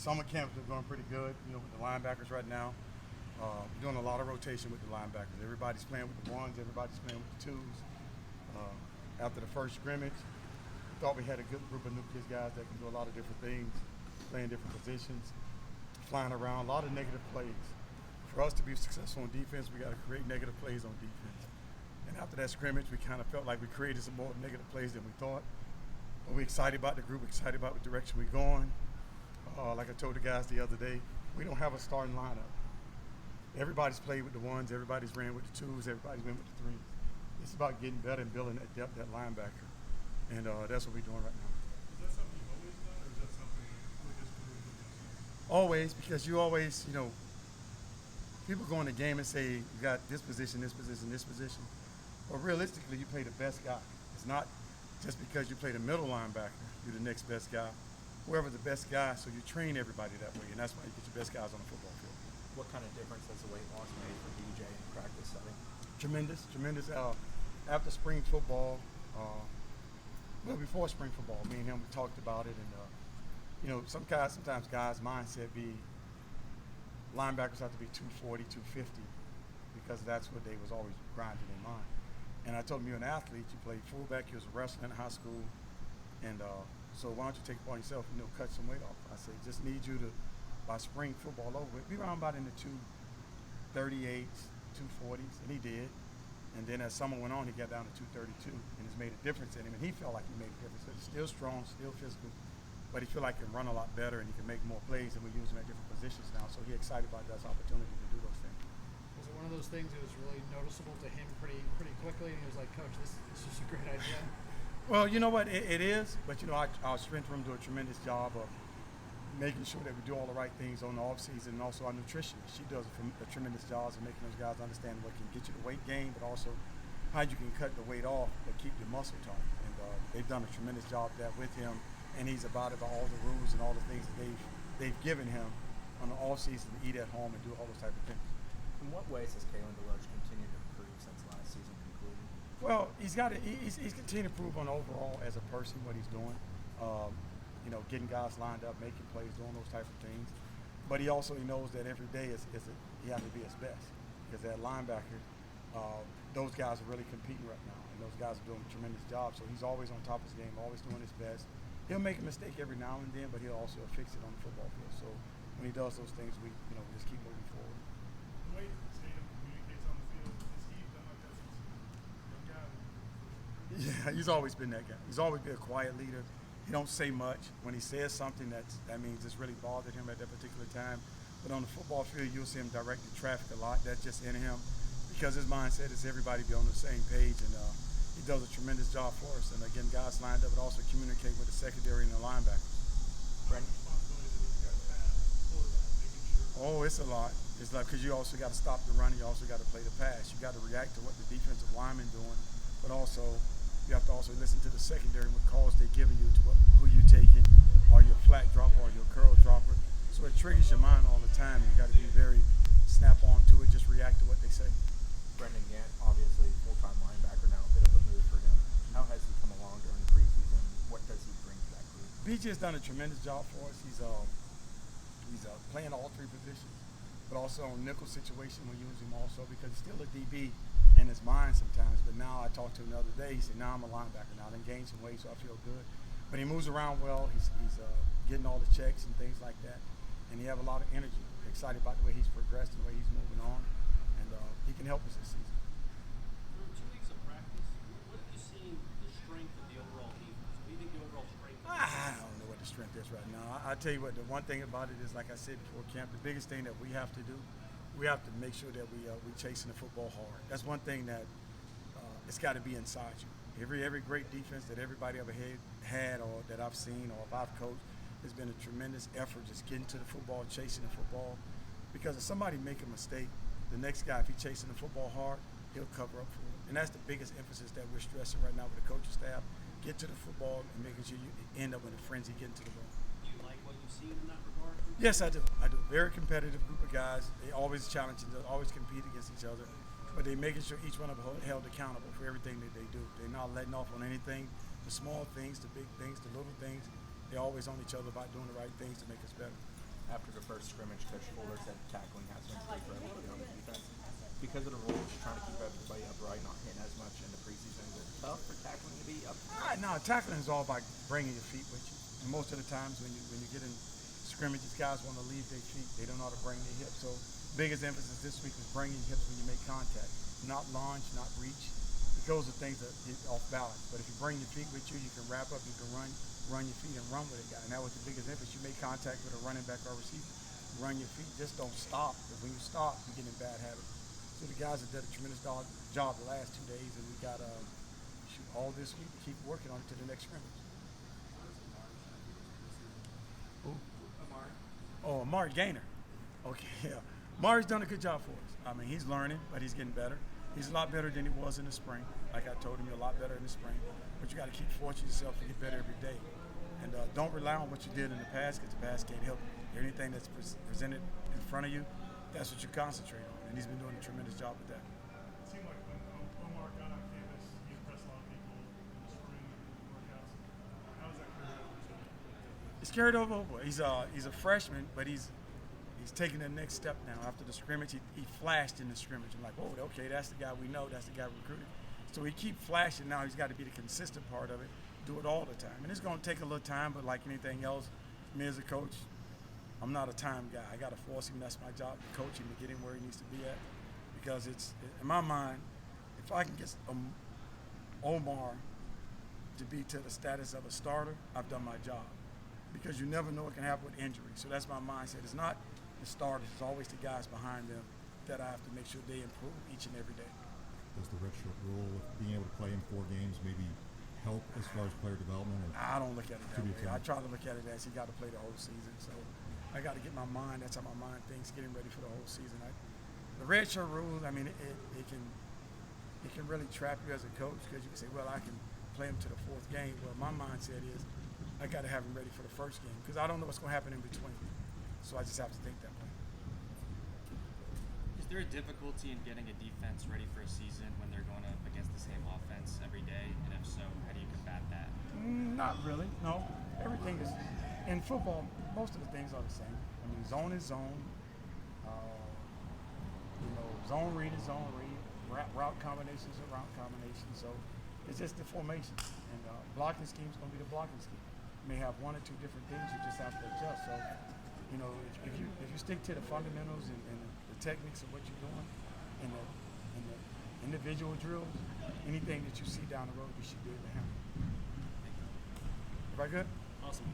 Summer camps are going pretty good, with the linebackers right now. We're doing a lot of rotation with the linebackers. Everybody's playing with the ones, everybody's playing with the twos. After the first scrimmage, thought we had a good group of nucleus guys that can do a lot of different things, playing different positions, flying around, a lot of negative plays. For us to be successful on defense, we got to create negative plays on defense. And after that scrimmage, we kind of felt like we created some more negative plays than we thought. But we're excited about the group, excited about the direction we're going. Like I told the guys the other day, we don't have a starting lineup. Everybody's played with the ones, everybody's ran with the twos, everybody's went with the threes. It's about getting better and building that depth, that linebacker. And that's what we're doing right now. Is that something you've always done, or is that something we just do? Always, because you always, people go in the game and say, you got this position, this position, this position. But realistically, you play the best guy. It's not just because you play the middle linebacker, you're the next best guy. Whoever's the best guy, so you train everybody that way, and that's why you get your best guys on the football field. What kind of difference has the weight loss made for DJ in practice setting? Tremendous. After spring football, before spring football, me and him, we talked about it, and sometimes guys' mindset be linebackers have to be 240, 250, because that's what they was always grinding in mind. And I told him, you're an athlete, you played fullback, you was wrestling in high school, and so why don't you take it upon yourself and cut some weight off? I said, just need you to, by spring football over, be around about in the 238s, 240s, and he did. And then as summer went on, he got down to 232, and it's made a difference in him. And he felt like he made a difference. He's still strong, still physical, but he feel like he can run a lot better and he can make more plays, and we use him at different positions now. So he's excited about that opportunity to do those things. Was it one of those things that was really noticeable to him pretty quickly, and he was like, Coach, this is a great idea? Well, you know what, it is, but our strength room do a tremendous job of making sure that we do all the right things on the off season, and also our nutritionist. She does a tremendous job of making those guys understand what can get you the weight gain, but also how you can cut the weight off but keep your muscle tone. And they've done a tremendous job of that with him, and he's about all the rules and all the things that they've given him on the off season to eat at home and do all those type of things. In what ways has Kalen DeLoach continued to improve since last season concluded? Well, he's continued to improve on overall as a person what he's doing. Getting guys lined up, making plays, doing those type of things. But he knows that every day he has to be his best, because that linebacker, those guys are really competing right now, and those guys are doing a tremendous job. So he's always on top of his game, always doing his best. He'll make a mistake every now and then, but he'll also fix it on the football field. So when he does those things, we just keep moving forward. The way Tatum communicates on the field, is he done like that since young guy? Yeah, he's always been that guy. He's always been a quiet leader. He don't say much. When he says something, that means it's really bothered him at that particular time. But on the football field, you'll see him directing traffic a lot. That's just in him, because his mindset is everybody be on the same page, and he does a tremendous job for us. And again, guys lined up, but also communicate with the secondary and the linebackers. How much responsibility do those guys have for that, making sure? Oh, it's a lot. It's like, because you also got to stop the run, you also got to play the pass. You got to react to what the defensive lineman doing, but also you have to also listen to the secondary, what calls they're giving you, to who you taking, or your flat dropper or your curl dropper. So it triggers your mind all the time. You got to be very snap on to it, just react to what they say. Brendan Gant, obviously full-time linebacker now, a bit of a move for him. How has he come along during preseason? What does he bring to that group? BJ has done a tremendous job for us. He's playing all three positions, but also on nickel situation we use him also, because he's still a DB in his mind sometimes. But now I talked to him the other day. He said, "Now I'm a linebacker. Now I done gained some weight, so I feel good." But he moves around well. He's getting all the checks and things like that, and he have a lot of energy. Excited about the way he's progressed and the way he's moving on, and he can help us this season. For 2 weeks of practice, what have you seen the strength of the overall defense? What do you think the overall strength is? I don't know what the strength is right now. I tell you what, the one thing about it is, like I said before camp, the biggest thing that we have to do, we have to make sure that we chasing the football hard. That's one thing that it's got to be inside you. Every great defense that everybody ever had or that I've seen or if I've coached, there's been a tremendous effort just getting to the football, chasing the football. Because if somebody make a mistake, the next guy, if he's chasing the football hard, he'll cover up for it. And that's the biggest emphasis that we're stressing right now with the coaching staff. Get to the football and making sure you end up with a frenzy getting to the ball. Do you like what you've seen in that regard? Yes, I do. Very competitive group of guys. They always challenge, they always compete against each other. But they're making sure each one of them held accountable for everything that they do. They're not letting off on anything, the small things, the big things, the little things. They're always on each other about doing the right things to make us better. after the first scrimmage, Coach Fuller said tackling has to improve for everybody on the defense. Because of the rules, you're trying to keep everybody upright, not hitting as much in the preseason. Is it tough for tackling to be up? No, tackling is all about bringing your feet with you. And most of the times when you get in scrimmages, guys want to leave their feet. They don't know how to bring their hips. So biggest emphasis this week is bringing your hips when you make contact. Not launch, not reach. Those are things that get off balance. But if you bring your feet with you, you can wrap up, you can run your feet and run with it, guy. And that was the biggest emphasis. You make contact with a running back or receiver. Run your feet. Just don't stop. Because when you stop, you get in bad habits. So the guys have done a tremendous job the last 2 days, and we got all this week to keep working on it to the next scrimmage. Omar. Oh, Amari Gaynor. Okay, yeah. Amari's done a good job for us. I mean, he's learning, but he's getting better. He's a lot better than he was in the spring. Like I told him, you're a lot better in the spring. But you got to keep forcing yourself to get better every day. And don't rely on what you did in the past, because the past can't help you. Anything that's presented in front of you, that's what you concentrate on. And he's been doing a tremendous job with that. It seemed like when Omar got on campus, he impressed a lot of people in the spring workouts. How is that carried over to? It's carried over. He's a freshman, but he's taking the next step now. After the scrimmage, he flashed in the scrimmage. I'm like, whoa, okay, that's the guy we know. That's the guy we recruited. So he keep flashing now. He's got to be the consistent part of it. Do it all the time. And it's going to take a little time, but like anything else, me as a coach, I'm not a time guy. I got to force him. That's my job, to coach him, to get him where he needs to be at. Because in my mind, if I can get Omar to be to the status of a starter, I've done my job. Because you never know what can happen with injury. So that's my mindset. It's not the starters. It's always the guys behind them that I have to make sure they improve each and every day. Does the redshirt rule with being able to play in 4 games maybe help as far as player development? Or I don't look at it that to be way. fair? I try to look at it as he got to play the whole season. So I got to get my mind. That's how my mind thinks, getting ready for the whole season. The redshirt rules, I mean, it can really trap you as a coach, because you can say, well, I can play him to the 4th game. Well, my mindset is I got to have him ready for the 1st game, because I don't know what's going to happen in between. So I just have to think that way. Is there a difficulty in getting a defense ready for a season when they're going up against the same offense every day? And if so, how do you combat that? Not really, no. Everything is, in football, most of the things are the same. I mean, zone is zone. Zone read is zone read. Route combinations are route combinations. So it's just the formation. And blocking scheme is going to be the blocking scheme. You may have 1 or 2 different things. You just have to adjust. So, if you stick to the fundamentals and the techniques of what you're doing, and the individual drills, anything that you see down the road, you should be able to handle. Everybody good? Awesome.